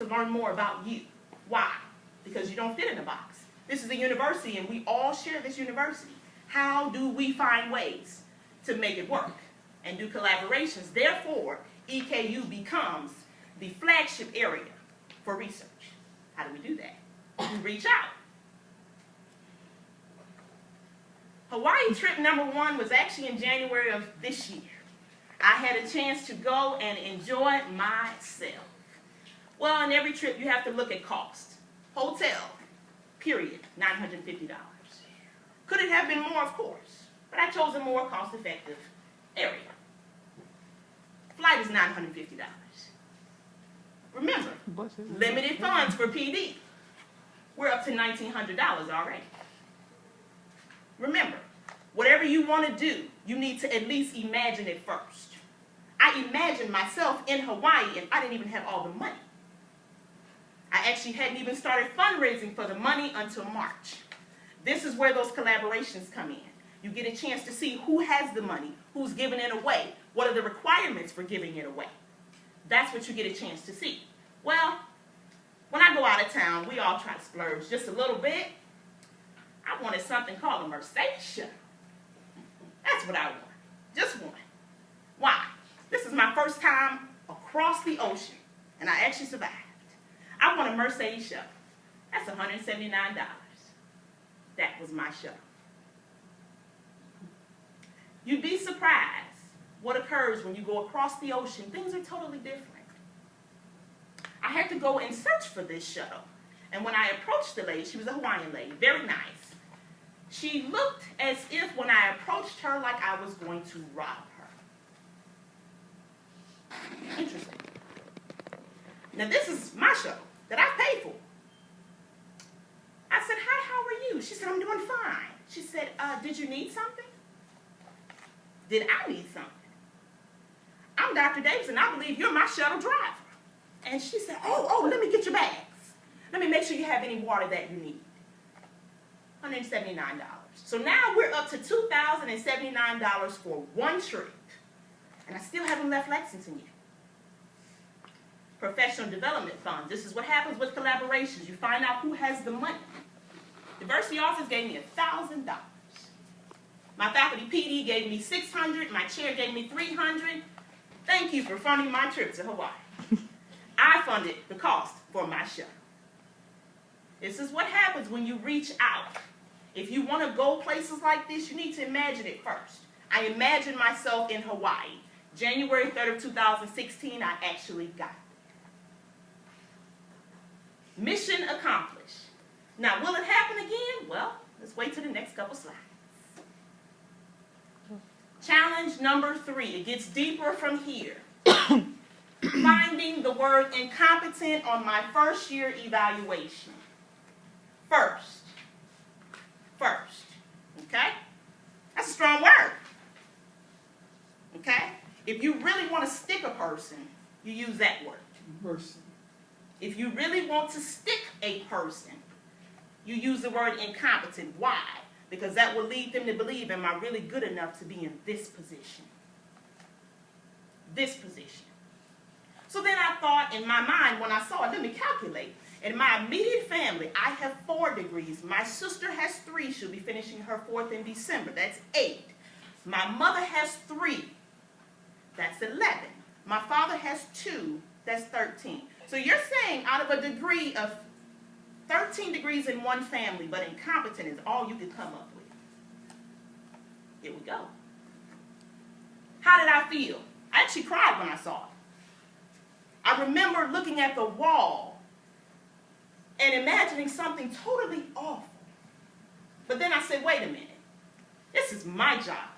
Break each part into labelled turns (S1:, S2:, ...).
S1: to learn more about you. Why? Because you don't fit in a box. This is a university, and we all share this university. How do we find ways to make it work and do collaborations? Therefore, EKU becomes the flagship area for research. How do we do that? We reach out. Hawaii trip #1 was actually in January of this year. I had a chance to go and enjoy myself. Well, on every trip, you have to look at cost. Hotel, period, $950. Could it have been more? Of course. But I chose a more cost-effective area. Flight is $950. Remember, limited funds for PD. We're up to $1,900 already. Remember, whatever you want to do, you need to at least imagine it first. I imagined myself in Hawaii, and I didn't even have all the money. I actually hadn't even started fundraising for the money until March. This is where those collaborations come in. You get a chance to see who has the money, who's giving it away, what are the requirements for giving it away. That's what you get a chance to see. Well, when I go out of town, we all try to splurge just a little bit. I wanted something called a Mercedes shuttle. That's what I want. Just one. Why? This is my first time across the ocean, and I actually survived. I want a Mercedes shuttle. That's $179. That was my shuttle. You'd be surprised what occurs when you go across the ocean. Things are totally different. I had to go and search for this shuttle. And when I approached the lady, she was a Hawaiian lady, very nice. She looked as if when I approached her like I was going to rob her. Interesting. Now this is my shuttle that I paid for. I said, hi, how are you? She said, I'm doing fine. She said, did you need something? Did I need something? I'm Dr. Davis, and I believe you're my shuttle driver. And she said, oh, let me get your bags. Let me make sure you have any water that you need. $179. So now we're up to $2,079 for one trip. And I still haven't left Lexington yet. Professional development funds. This is what happens with collaborations. You find out who has the money. Diversity office gave me $1,000. My faculty PD gave me $600. My chair gave me $300. Thank you for funding my trip to Hawaii. I funded the cost for my shuttle. This is what happens when you reach out. If you want to go places like this, you need to imagine it first. I imagined myself in Hawaii. January 3rd of 2016, I actually got it. Mission accomplished. Now, will it happen again? Well, let's wait till the next couple slides. Challenge #3. It gets deeper from here. Finding the word incompetent on my first year evaluation. First. Okay? That's a strong word. Okay? If you really want to stick a person, you use that word. Person. If you really want to stick a person, you use the word incompetent. Why? Because that will lead them to believe, am I really good enough to be in this position? This position. So then I thought in my mind when I saw it, let me calculate. In my immediate family, I have 4 degrees. My sister has 3. She'll be finishing her 4th in December. That's 8. My mother has 3. That's 11. My father has 2. That's 13. So you're saying out of a degree of 13 degrees in one family, but incompetent is all you could come up with. Here we go. How did I feel? I actually cried when I saw it. I remember looking at the wall and imagining something totally awful. But then I said, wait a minute. This is my job.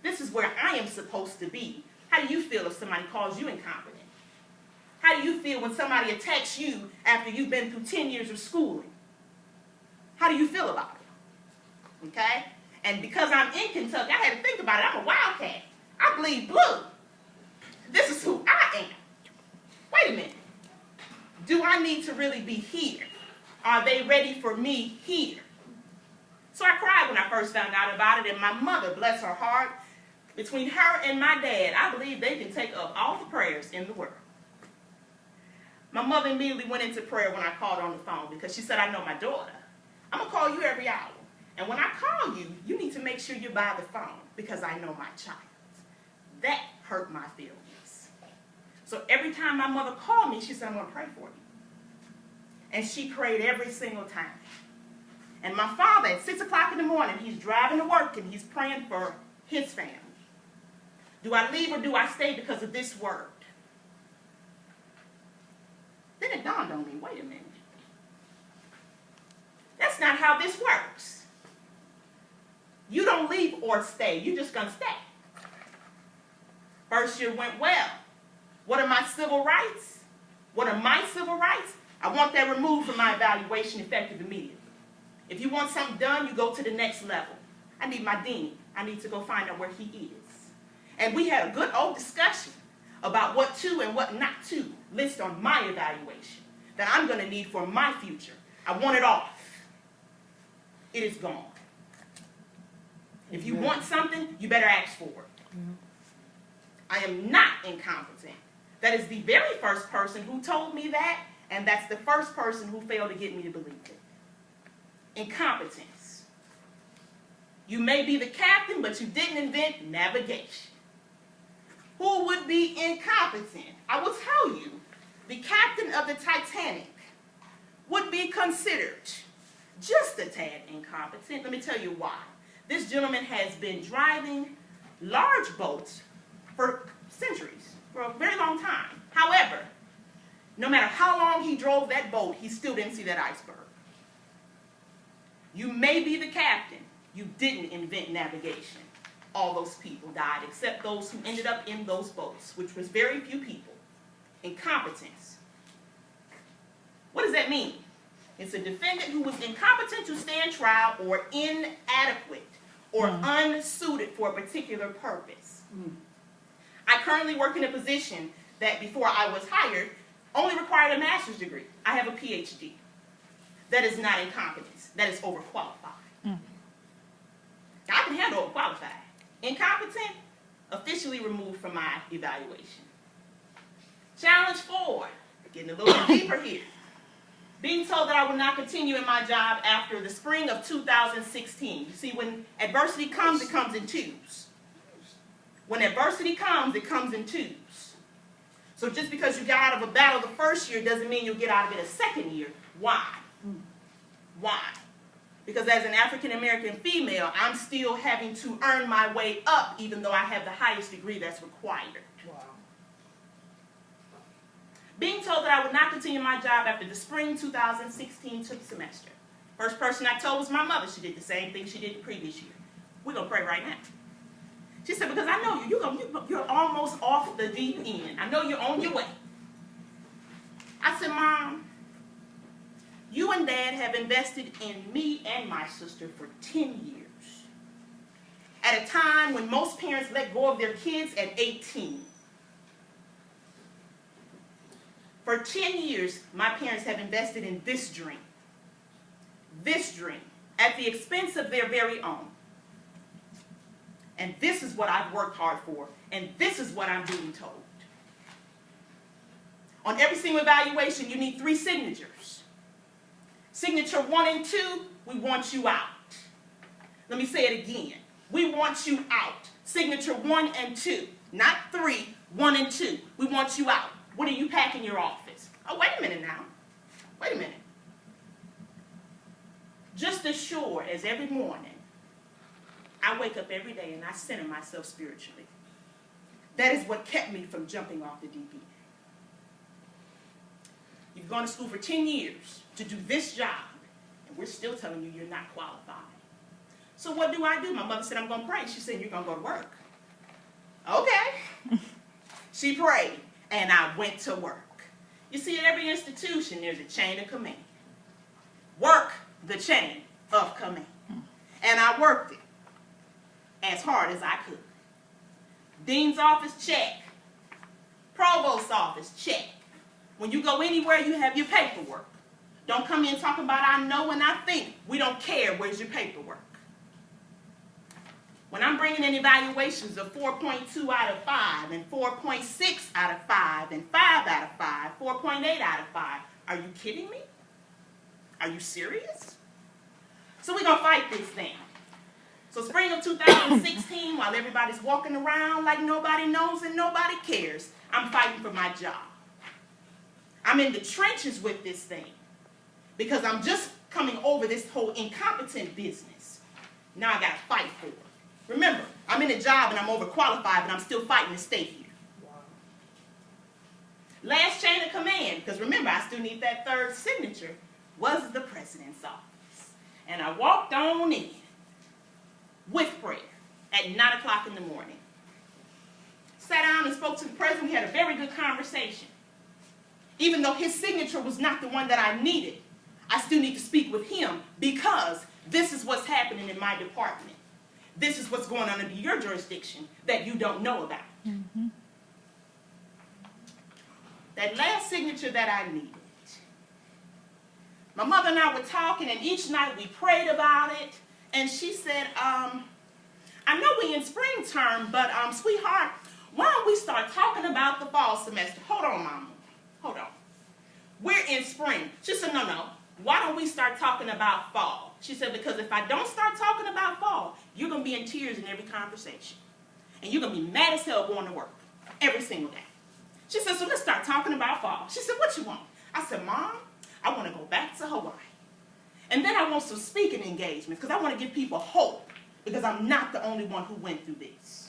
S1: This is where I am supposed to be. How do you feel if somebody calls you incompetent? How do you feel when somebody attacks you after you've been through 10 years of schooling? How do you feel about it? Okay? And because I'm in Kentucky, I had to think about it. I'm a wildcat. I bleed blue. This is who I am. Wait a minute. Do I need to really be here? Are they ready for me here? So I cried when I first found out about it, and my mother, bless her heart, between her and my dad, I believe they can take up all the prayers in the world. My mother immediately went into prayer when I called her on the phone because she said, I know my daughter. I'm going to call you every hour. And when I call you, you need to make sure you're by the phone because I know my child. That hurt my feelings. So every time my mother called me, she said, I'm going to pray for you. And she prayed every single time. And my father, at 6 o'clock in the morning, he's driving to work and he's praying for his family. Do I leave or do I stay because of this word? Then it dawned on me, wait a minute. That's not how this works. You don't leave or stay. You're just going to stay. First year went well. What are my civil rights? What are my civil rights? I want that removed from my evaluation effective immediately. If you want something done, you go to the next level. I need my dean. I need to go find out where he is. And we had a good old discussion about what to and what not to list on my evaluation that I'm going to need for my future. I want it off. It is gone. If you want something, you better ask for it. I am not incompetent. That is the very first person who told me that, and that's the first person who failed to get me to believe it. Incompetence. You may be the captain, but you didn't invent navigation. Who would be incompetent? I will tell you, the captain of the Titanic would be considered just a tad incompetent. Let me tell you why. This gentleman has been driving large boats for centuries, for a very long time. However, no matter how long he drove that boat, he still didn't see that iceberg. You may be the captain. You didn't invent navigation. All those people died, except those who ended up in those boats, which was very few people. Incompetence. What does that mean? It's a defendant who was incompetent to stand trial or inadequate or unsuited for a particular purpose. I currently work in a position that before I was hired only required a master's degree. I have a PhD. That is not incompetence. That is overqualified. Now, I can handle overqualified. Incompetent, officially removed from my evaluation. Challenge 4, getting a little deeper here. Being told that I will not continue in my job after the spring of 2016. You see, when adversity comes, it comes in twos. When adversity comes, it comes in twos. So just because you got out of a battle the first year doesn't mean you'll get out of it a second year. Why? Why? Because as an African-American female, I'm still having to earn my way up even though I have the highest degree that's required. Wow. Being told that I would not continue my job after the spring 2016 semester. First person I told was my mother. She did the same thing she did the previous year. We're going to pray right now. She said, because I know you're almost off the deep end. I know you're on your way. I said, Mom, you and Dad have invested in me and my sister for 10 years. At a time when most parents let go of their kids at 18. For 10 years, my parents have invested in this dream, at the expense of their very own. And this is what I've worked hard for, and this is what I'm being told. On every single evaluation, you need 3 signatures. Signature 1 and 2, we want you out. Let me say it again. We want you out. Signature 1 and 2, not 3, 1 and 2. We want you out. What are you packing your office? Oh, wait a minute now. Wait a minute. Just as sure as every morning, I wake up every day and I center myself spiritually. That is what kept me from jumping off the deep end. You've gone to school for 10 years to do this job, and we're still telling you you're not qualified. So what do? My mother said, I'm going to pray. She said, you're going to go to work. Okay. She prayed, and I went to work. You see, at every institution, there's a chain of command. Work the chain of command. And I worked it as hard as I could. Dean's office, check. Provost's office, check. When you go anywhere, you have your paperwork. Don't come in talking about I know and I think. We don't care. Where's your paperwork? When I'm bringing in evaluations of 4.2 out of 5, and 4.6 out of 5, and 5 out of 5, 4.8 out of 5, are you kidding me? Are you serious? So we're going to fight this thing. So spring of 2016, while everybody's walking around like nobody knows and nobody cares, I'm fighting for my job. I'm in the trenches with this thing because I'm just coming over this whole incompetent business. Now I got to fight for it. Remember, I'm in a job and I'm overqualified, but I'm still fighting to stay here. Wow. Last chain of command, because remember, I still need that third signature, was the president's office. And I walked on in with prayer at 9 o'clock in the morning. Sat down and spoke to the president. We had a very good conversation. Even though his signature was not the one that I needed, I still need to speak with him because this is what's happening in my department. This is what's going on in your jurisdiction that you don't know about. Mm-hmm. That last signature that I needed. My mother and I were talking, and each night we prayed about it. And she said, I know we in spring term, but sweetheart, why don't we start talking about the fall semester? Hold on, Mama. Hold on. We're in spring. She said, no. Why don't we start talking about fall? She said, because if I don't start talking about fall, you're going to be in tears in every conversation. And you're going to be mad as hell going to work every single day. She said, so let's start talking about fall. She said, what you want? I said, Mom, I want to go back to Hawaii. And then I want some speaking engagements because I want to give people hope because I'm not the only one who went through this.